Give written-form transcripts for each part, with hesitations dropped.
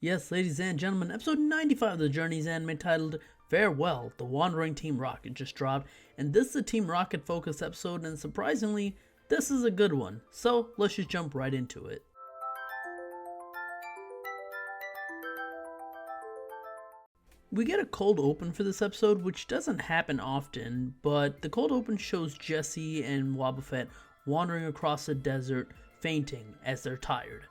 Yes, ladies and gentlemen, episode 95 of the Journey's anime titled Farewell, the Wandering Team Rocket just dropped, and this is a Team Rocket focused episode, and surprisingly, this is a good one, so let's just jump right into it. We get a cold open for this episode, which doesn't happen often, but the cold open shows Jessie and Wobbuffet wandering across the desert, fainting as they're tired.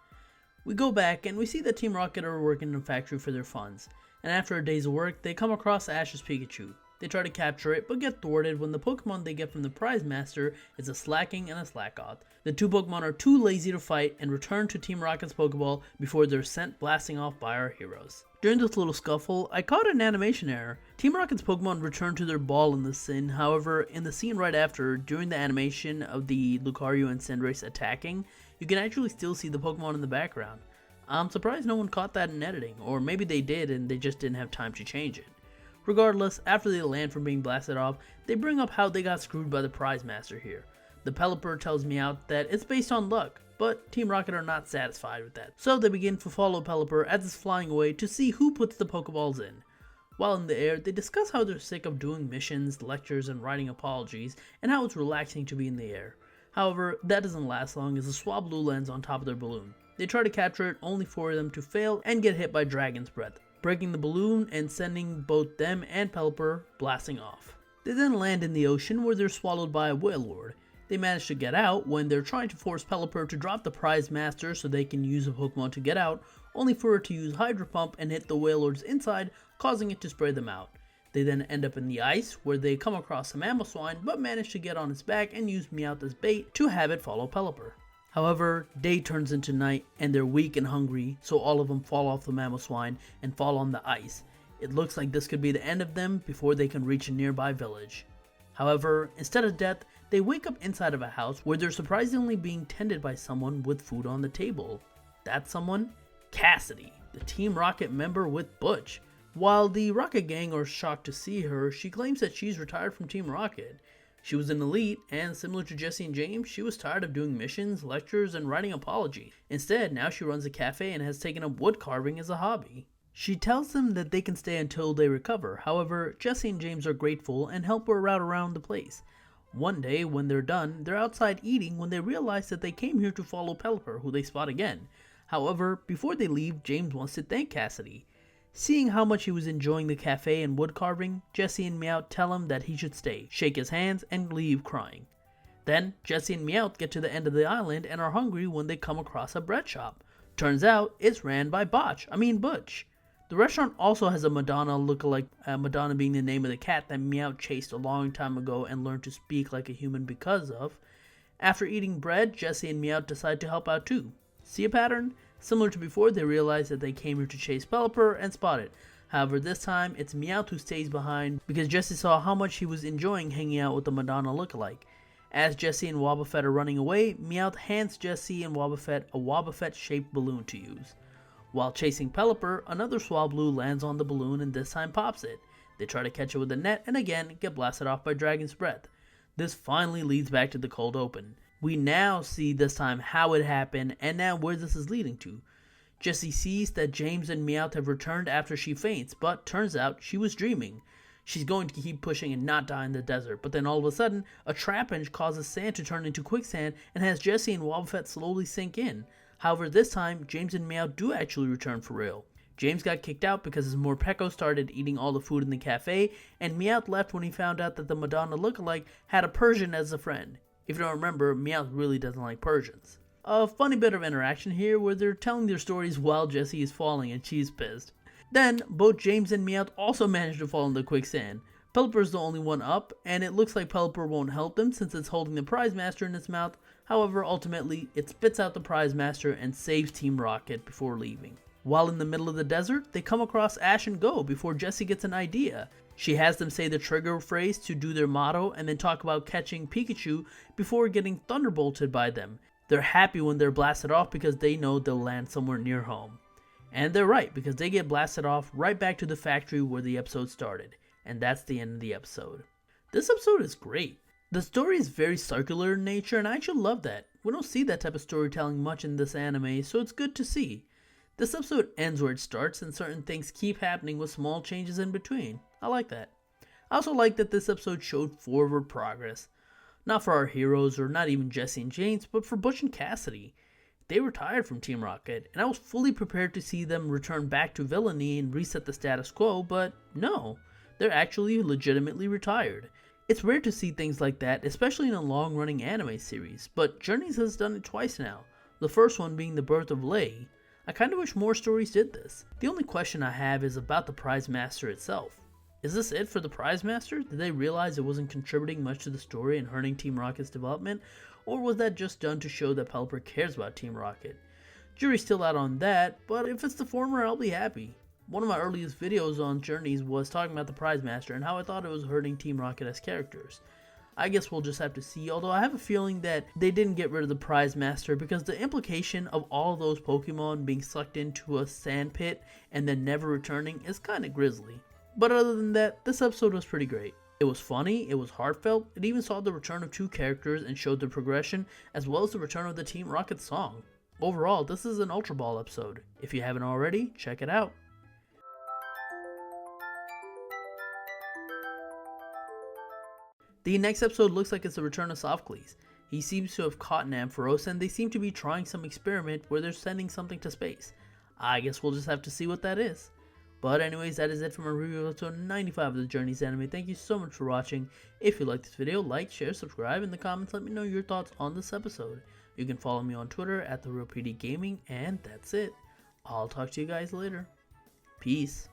We go back and we see that Team Rocket are working in a factory for their funds, and after a day's work, they come across Ash's Pikachu. They try to capture it, but get thwarted when the Pokemon they get from the prize master is a Slacking and a Slackoth. The two Pokemon are too lazy to fight and return to Team Rocket's Pokeball before they're sent blasting off by our heroes. During this little scuffle, I caught an animation error. Team Rocket's Pokemon return to their ball in the scene, however, in the scene right after, during the animation of the Lucario and Cinderace attacking, you can actually still see the Pokemon in the background. I'm surprised no one caught that in editing, or maybe they did and they just didn't have time to change it. Regardless, after they land from being blasted off, they bring up how they got screwed by the prize master here. The Pelipper tells Meowth that it's based on luck, but Team Rocket are not satisfied with that, so they begin to follow Pelipper as it's flying away to see who puts the Pokeballs in. While in the air, they discuss how they're sick of doing missions, lectures, and writing apologies, and how it's relaxing to be in the air. However, that doesn't last long as a Swablu lands on top of their balloon. They try to capture it only for them to fail and get hit by Dragon's Breath, breaking the balloon and sending both them and Pelipper blasting off. They then land in the ocean where they're swallowed by a Wailord. They manage to get out when they're trying to force Pelipper to drop the prize master so they can use a Pokemon to get out, only for it to use Hydro Pump and hit the Wailord's inside, causing it to spray them out. They then end up in the ice where they come across a Mamoswine but manage to get on its back and use Meowth as bait to have it follow Pelipper. However, day turns into night and they're weak and hungry, so all of them fall off the Mamoswine and fall on the ice. It looks like this could be the end of them before they can reach a nearby village. However, instead of death, they wake up inside of a house where they're surprisingly being tended by someone with food on the table. That someone? Cassidy, the Team Rocket member with Butch. While the Rocket Gang are shocked to see her, she claims that she's retired from Team Rocket. She was an elite, and similar to Jessie and James, she was tired of doing missions, lectures, and writing apologies. Instead, now she runs a cafe and has taken up wood carving as a hobby. She tells them that they can stay until they recover. However, Jessie and James are grateful and help her route around the place. One day, when they're done, they're outside eating when they realize that they came here to follow Pelipper, who they spot again. However, before they leave, James wants to thank Cassidy. Seeing how much he was enjoying the cafe and wood carving, Jessie and Meowth tell him that he should stay, shake his hands, and leave crying. Then, Jessie and Meowth get to the end of the island and are hungry when they come across a bread shop. Turns out, it's ran by Butch. The restaurant also has a Madonna lookalike, Madonna being the name of the cat that Meowth chased a long time ago and learned to speak like a human because of. After eating bread, Jessie and Meowth decide to help out too. See a pattern? Similar to before, they realize that they came here to chase Pelipper and spot it. However, this time, it's Meowth who stays behind because Jessie saw how much he was enjoying hanging out with the Madonna lookalike. As Jessie and Wobbuffet are running away, Meowth hands Jessie and Wobbuffet a Wobbuffet-shaped balloon to use. While chasing Pelipper, another Swablu lands on the balloon and this time pops it. They try to catch it with a net and again get blasted off by Dragon's Breath. This finally leads back to the cold open. We now see this time how it happened and now where this is leading to. Jessie sees that James and Meowth have returned after she faints, but turns out she was dreaming. She's going to keep pushing and not die in the desert, but then all of a sudden, a trapinch causes sand to turn into quicksand and has Jessie and Wobbuffet slowly sink in. However, this time, James and Meowth do actually return for real. James got kicked out because his Morpeko started eating all the food in the cafe, and Meowth left when he found out that the Madonna lookalike had a Persian as a friend. If you don't remember, Meowth really doesn't like Persians. A funny bit of interaction here where they're telling their stories while Jessie is falling and she's pissed. Then, both James and Meowth also manage to fall in the quicksand. Pelipper's the only one up, and it looks like Pelipper won't help them since it's holding the prize master in its mouth. However, ultimately, it spits out the prize master and saves Team Rocket before leaving. While in the middle of the desert, they come across Ash and Go before Jessie gets an idea. She has them say the trigger phrase to do their motto and then talk about catching Pikachu before getting thunderbolted by them. They're happy when they're blasted off because they know they'll land somewhere near home. And they're right because they get blasted off right back to the factory where the episode started. And that's the end of the episode. This episode is great. The story is very circular in nature and I actually love that. We don't see that type of storytelling much in this anime, so it's good to see. This episode ends where it starts, and certain things keep happening with small changes in between. I like that. I also like that this episode showed forward progress. Not for our heroes, or not even Jessie and James, but for Butch and Cassidy. They retired from Team Rocket, and I was fully prepared to see them return back to villainy and reset the status quo, but no, they're actually legitimately retired. It's rare to see things like that, especially in a long-running anime series, but Journeys has done it twice now, the first one being the birth of Lei. I kinda wish more stories did this. The only question I have is about the Prize Master itself. Is this it for the Prize Master? Did they realize it wasn't contributing much to the story and hurting Team Rocket's development? Or was that just done to show that Pelipper cares about Team Rocket? Jury's still out on that, but if it's the former, I'll be happy. One of my earliest videos on Journeys was talking about the Prize Master and how I thought it was hurting Team Rocket as characters. I guess we'll just have to see, although I have a feeling that they didn't get rid of the Prize Master because the implication of all those Pokemon being sucked into a sand pit and then never returning is kinda grisly. But other than that, this episode was pretty great. It was funny, it was heartfelt, it even saw the return of two characters and showed their progression, as well as the return of the Team Rocket song. Overall, this is an Ultra Ball episode. If you haven't already, check it out. The next episode looks like it's the return of Softcleese. He seems to have caught an Ampharos, and they seem to be trying some experiment where they're sending something to space. I guess we'll just have to see what that is. But anyways, that is it for my review of episode 95 of the Journeys anime. Thank you so much for watching. If you liked this video, like, share, subscribe. In the comments, let me know your thoughts on this episode. You can follow me on Twitter at TheRealPDGaming, and that's it. I'll talk to you guys later. Peace.